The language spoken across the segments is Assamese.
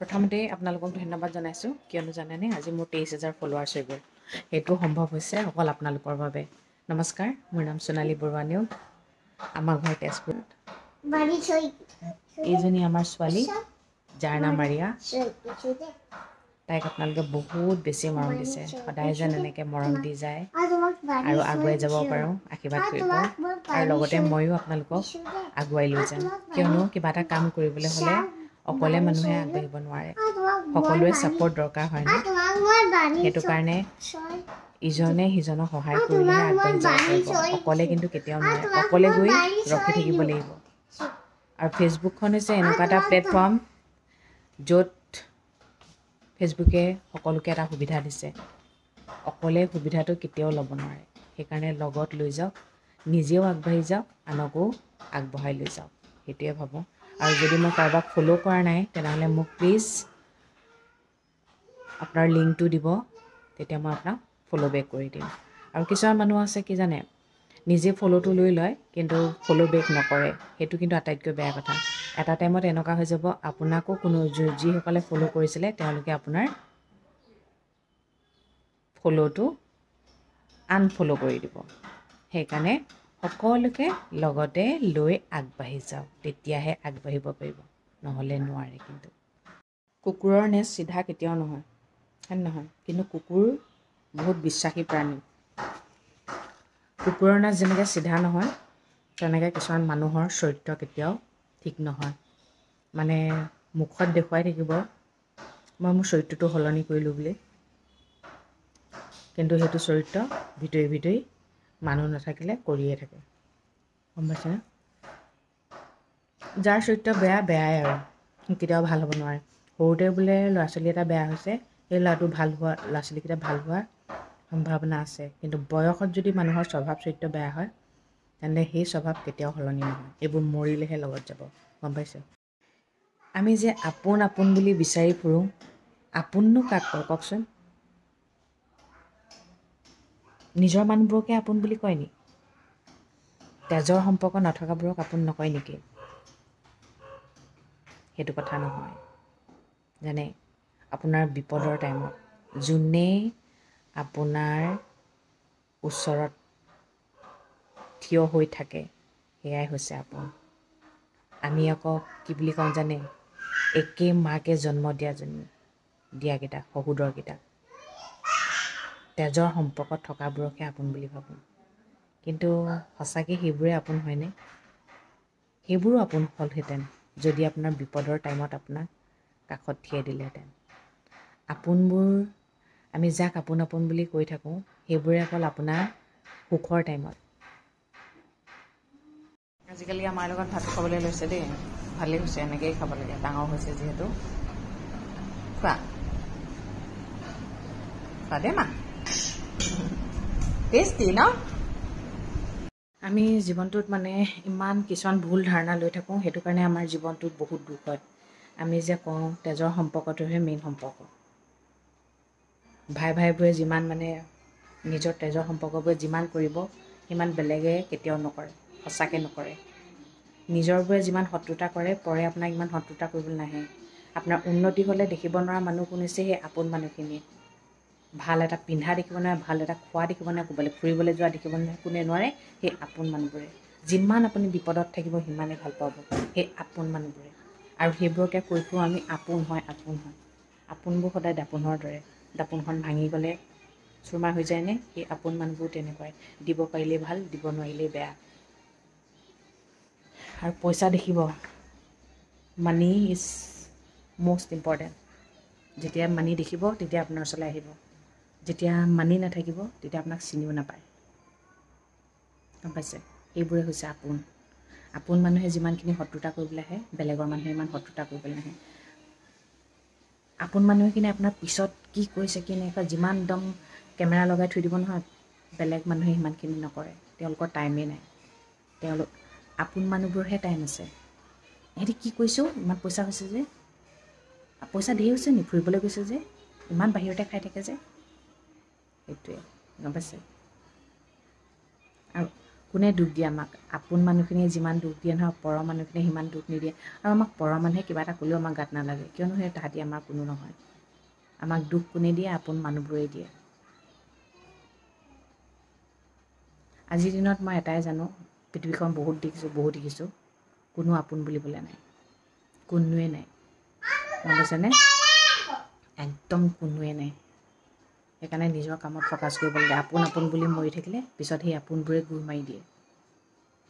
প্ৰথমতে আপোনালোকক ধন্যবাদ জনাইছোঁ কিয়নো জানেনে আজি মোৰ 23,000 ফলোৱাৰ্ছ হৈ গ'ল সেইটো সম্ভৱ হৈছে অকল আপোনালোকৰ বাবে নমস্কাৰ মোৰ নাম সোণালী বৰুৱা নেওগ আমাৰ ঘৰ তেজপুৰত এইজনী আমাৰ ছোৱালী যাৰ নাম মাৰিয়া তাইক আপোনালোকে বহুত বেছি মৰম দিছে সদায় যেন এনেকৈ মৰম দি যায় আৰু আগুৱাই যাব পাৰোঁ আশীৰ্বাদ কৰিব আৰু লগতে ময়ো আপোনালোকক আগুৱাই লৈ যাম কিয়নো কিবা এটা কাম কৰিবলৈ হ'লে অকলে মানুহে আগবাঢ়িব নোৱাৰে সকলোৱে ছাপোৰ্ট দৰকাৰ হয় না সেইটো কাৰণে ইজনে সিজনক সহায় কৰিলেহে আগবাঢ়ি যাব পাৰিব অকলে কিন্তু কেতিয়াও নোৱাৰে অকলে গৈ ৰখি থাকিব লাগিব আৰু ফেচবুকখন হৈছে এনেকুৱা এটা প্লেটফৰ্ম য'ত ফেচবুকে সকলোকে এটা সুবিধা দিছে অকলে সুবিধাটো কেতিয়াও ল'ব নোৱাৰে সেইকাৰণে লগত লৈ যাওক নিজেও আগবাঢ়ি যাওক আনকো আগবঢ়াই লৈ যাওক সেইটোৱে ভাবোঁ আৰু যদি মই কাৰোবাক ফ'ল' কৰা নাই তেনেহ'লে মোক প্লিজ আপোনাৰ লিংকটো দিব তেতিয়া মই আপোনাক ফ'ল' বেক কৰি দিম আৰু কিছুমান মানুহ আছে কি জানে নিজে ফ'ল'টো লৈ লয় কিন্তু ফ'ল' বেক নকৰে সেইটো কিন্তু আটাইতকৈ বেয়া কথা এটা টাইমত এনেকুৱা হৈ যাব আপোনাকো কোনো যিসকলে ফ'ল' কৰিছিলে তেওঁলোকে আপোনাৰ ফ'ল'টো আনফ'ল' কৰি দিব সেইকাৰণে সকলোকে লগতে লৈ আগবাঢ়ি যাওক তেতিয়াহে আগবাঢ়িব পাৰিব নহ'লে নোৱাৰে কিন্তু কুকুৰৰ নেজ চিধা কেতিয়াও নহয় হয় নহয় কিন্তু কুকুৰ বহুত বিশ্বাসী প্ৰাণী কুকুৰৰ নেজ যেনেকৈ চিধা নহয় তেনেকৈ কিছুমান মানুহৰ চৰিত্ৰ কেতিয়াও ঠিক নহয় মানে মুখত দেখুৱাই থাকিব মই মোৰ চৰিত্ৰটো সলনি কৰিলোঁ বুলি কিন্তু সেইটো চৰিত্ৰ ভিতৰি ভিতৰি মানুহ নাথাকিলে কৰিয়ে থাকে গম পাইছেনে যাৰ চৰিত্ৰ বেয়াই আৰু কেতিয়াও ভাল হ'ব নোৱাৰে সৰুতে বোলে ল'ৰা ছোৱালী এটা বেয়া হৈছে সেই ল'ৰাটো ল'ৰা ছোৱালীকেইটা ভাল হোৱাৰ সম্ভাৱনা আছে কিন্তু বয়সত যদি মানুহৰ স্বভাৱ চৰিত্ৰ বেয়া হয় তেন্তে সেই স্বভাৱ কেতিয়াও সলনি নহয় এইবোৰ মৰিলেহে লগত যাব গম পাইছে আমি যে আপোন আপোন বুলি বিচাৰি ফুৰোঁ আপোননো কাক কয় কওকচোন নিজৰ মানুহবোৰকে আপোন বুলি কয় নি তেজৰ সম্পৰ্ক নথকাবোৰক আপোন নকয় নেকি সেইটো কথা নহয় যেনে আপোনাৰ বিপদৰ টাইমত যোনে আপোনাৰ ওচৰত থিয় হৈ থাকে সেয়াই হৈছে আপোন আমি আকৌ কি বুলি কওঁ জানে একে মাকে জন্ম দিয়াকেইটা শহুৰকেইটা তেজৰ সম্পৰ্কত থকাবোৰকহে আপোন বুলি ভাবোঁ কিন্তু সঁচাকৈ সেইবোৰে আপোন হয়নে সেইবোৰো আপোন হ'লহেঁতেন যদি আপোনাৰ বিপদৰ টাইমত আপোনাক কাষত থিয়াই দিলেহেঁতেন আপোনবোৰ আমি যাক আপোন আপোন বুলি কৈ থাকোঁ সেইবোৰে অকল আপোনাৰ সুখৰ টাইমত আজিকালি আমাৰ লগত ভাত খাবলৈ লৈছে দেই ভালেই হৈছে এনেকৈয়ে খাব লাগে ডাঙৰ হৈছে যিহেতু খোৱা দেই মা টেষ্টি ন আমি জীৱনটোত মানে ইমান কিছুমান ভুল ধাৰণা লৈ থাকোঁ সেইটো কাৰণে আমাৰ জীৱনটোত বহুত দুখ হয় আমি যে কওঁ তেজৰ সম্পৰ্কটোহে মেইন সম্পৰ্ক ভাইবোৰে যিমান মানে নিজৰ তেজৰ সম্পৰ্কবোৰে যিমান কৰিব সিমান বেলেগে কেতিয়াও নকৰে সঁচাকৈ নকৰে নিজৰবোৰে যিমান শত্ৰুতা কৰে পৰে আপোনাক ইমান শত্ৰুতা কৰিবলৈ নাহে আপোনাৰ উন্নতি হ'লে দেখিব নোৱাৰা মানুহ কোন হৈছে সেই আপোন মানুহখিনিয়ে ভাল এটা পিন্ধা দেখিব নোৱাৰে ভাল এটা খোৱা দেখিব নোৱাৰে ক'ৰবালৈ ফুৰিবলৈ যোৱা দেখিব নোৱাৰে কোনে নোৱাৰে সেই আপোন মানুহবোৰে যিমান আপুনি বিপদত থাকিব সিমানেই ভাল পাব সেই আপোন মানুহবোৰে আৰু সেইবোৰকে কৈ ফুৰোঁ আমি আপোন হয় আপোনবোৰ সদায় দাপোনৰ দৰে দাপোনখন ভাঙি গ'লে চুৰমাৰ হৈ যায়নে সেই আপোন মানুহবোৰ তেনেকুৱাই দিব পাৰিলেই ভাল দিব নোৱাৰিলেই বেয়া আৰু পইচা দেখিব মানি ইজ মষ্ট ইম্পৰ্টেণ্ট যেতিয়া মানি দেখিব তেতিয়া আপোনাৰ ওচৰলৈ আহিব যেতিয়া মানি নাথাকিব তেতিয়া আপোনাক চিনিও নাপায় গম পাইছে এইবোৰে হৈছে আপোন মানুহে যিমানখিনি শত্ৰুতা কৰিবলৈ আহে বেলেগৰ মানুহে ইমান শত্ৰুতা কৰিবলৈ নাহে আপোন মানুহখিনি আপোনাৰ পিছত কি কৰিছে কি নাই যিমান একদম কেমেৰা লগাই থৈ দিব নহয় বেলেগ মানুহে সিমানখিনি নকৰে তেওঁলোকৰ টাইমেই নাই আপোন মানুহবোৰহে টাইম আছে সিহঁতি কি কৈছোঁ ইমান পইচা হৈছে যে পইচা ধেৰ হৈছে নি ফুৰিবলৈ গৈছে যে ইমান বাহিৰতে খাই থাকে যে সেইটোৱে গম পাইছে আৰু কোনে দুখ দিয়ে আমাক আপোন মানুহখিনিয়ে যিমান দুখ দিয়ে নহয় পৰ মানুহখিনিয়ে সিমান দুখ নিদিয়ে আৰু আমাক পৰ মানুহে কিবা এটা ক'লেও আমাক গাত নালাগে কিয়নো সেই তাহাঁতি আমাৰ কোনো নহয় আমাক দুখ কোনে দিয়ে আপোন মানুহবোৰেই দিয়ে আজিৰ দিনত মই এটাই জানো পৃথিৱীখন বহুত দেখিছোঁ কোনো আপোন বুলিবলৈ নাই কোনোৱে নাই গম পাইছেনে একদম কোনোৱে নাই সেইকাৰণে নিজৰ কামত ফ'কাছ কৰিব লাগে আপোন বুলি মৰি থাকিলে পিছত সেই আপোনবোৰে গুৰ মাৰি দিয়ে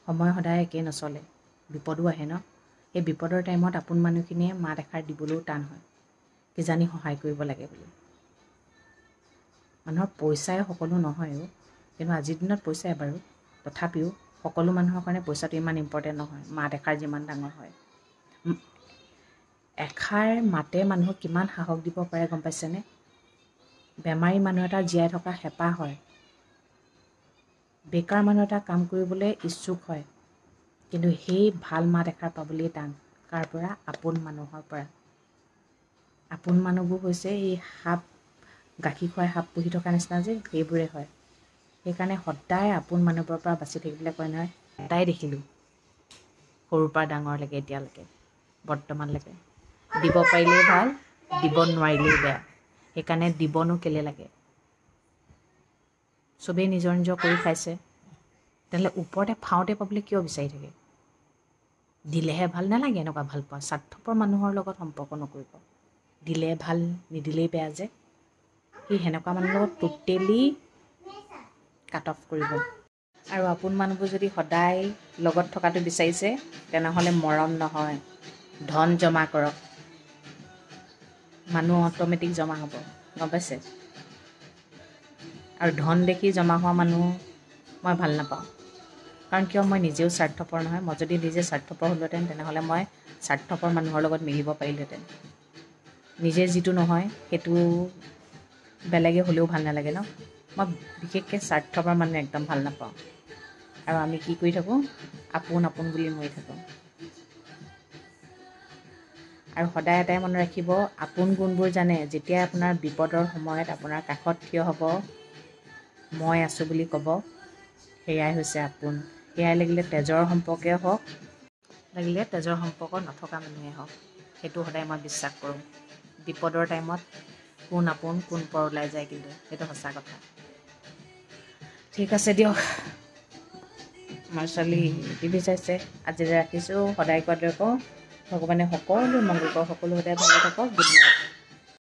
সময় সদায় একেই নচলে বিপদো আহে ন সেই বিপদৰ টাইমত আপোন মানুহখিনিয়ে মাত এষাৰ দিবলৈও টান হয় কিজানি সহায় কৰিব লাগে বুলি মানুহৰ পইচাই সকলো নহয়ও কিন্তু আজিৰ দিনত পইচাই বাৰু তথাপিও সকলো মানুহৰ কাৰণে পইচাটো ইমান ইম্পৰ্টেণ্ট নহয় মাত এষাৰ যিমান ডাঙৰ হয় এষাৰ মাতে মানুহক কিমান সাহস দিব পাৰে গম পাইছেনে বেমাৰী মানুহ এটা জীয়াই থকা হেঁপাহ হয় বেকাৰ মানুহ এটা কাম কৰিবলৈ ইচ্ছুক হয় কিন্তু সেই ভাল মাত এষাৰ পাবলৈ টান কাৰ পৰা আপোন মানুহৰ পৰা আপোন মানুহবোৰ হৈছে এই সাপ গাখীৰ খুৱাই সাপ পুহি থকা নিচিনা যে সেইবোৰে হয় সেইকাৰণে সদায় আপোন মানুহবোৰৰ পৰা বাচি থাকিবলৈ কয় নহয় এটাই দেখিলোঁ সৰুৰ পৰা ডাঙৰলৈকে এতিয়ালৈকে বৰ্তমানলৈকে দিব পাৰিলেই ভাল দিব নোৱাৰিলেই বেয়া সেইকাৰণে দিবনো কেলৈ লাগে চবেই নিজৰ কৰি খাইছে তেনেহ'লে ওপৰতে ফাওঁতে পাবলৈ কিয় বিচাৰি থাকে দিলেহে ভাল নালাগে এনেকুৱা ভাল পোৱা স্বাৰ্থপৰ মানুহৰ লগত সম্পৰ্ক নকৰিব দিলে ভাল নিদিলেই বেয়া যে সি সেনেকুৱা মানুহৰ লগত টোটেলি কাট অফ কৰিব আৰু আপোন মানুহবোৰ যদি সদায় লগত থকাটো বিচাৰিছে তেনেহ'লে মৰম নহয় ধন জমা কৰক মানুহ অট'মেটিক জমা হ'ব গম পাইছে আৰু ধন দেখি জমা হোৱা মানুহ মই ভাল নাপাওঁ কাৰণ কিয় মই নিজেও স্বাৰ্থপৰ নহয় মই যদি নিজে স্বাৰ্থপৰ হ'লোহেঁতেন তেনেহ'লে মই স্বাৰ্থপৰ মানুহৰ লগত মিলিব পাৰিলোহেঁতেন নিজে যিটো নহয় সেইটো বেলেগে হ'লেও ভাল নালাগে ন মই বিশেষকৈ স্বাৰ্থপৰ মানুহ একদম ভাল নাপাওঁ আৰু আমি কি কৰি থাকোঁ আপোন বুলি মৰি থাকোঁ আৰু সদায় এটাই মনত ৰাখিব আপোন গুণবোৰ জানে যেতিয়া আপোনাৰ বিপদৰ সময়ত আপোনাৰ কাষত থিয় হ'ব মই আছোঁ বুলি ক'ব সেয়াই হৈছে আপোন সেয়াই লাগিলে তেজৰ সম্পৰ্কে হওক লাগিলে তেজৰ সম্পৰ্ক নথকা মানুহে হওক সেইটো সদায় মই বিশ্বাস কৰোঁ বিপদৰ টাইমত কোন আপোন কোন পৰ ওলাই যায় কিন্তু সেইটো সঁচা কথা ঠিক আছে দিয়ক আমাৰ ছোৱালী টিভি চাইছে আজিলৈ ৰাখিছোঁ সদায় কোৱাদৰে কওঁ ভগৱানে সকলো মংগল কৰক সকলো সদায় ভালে থাকক গুড নাইট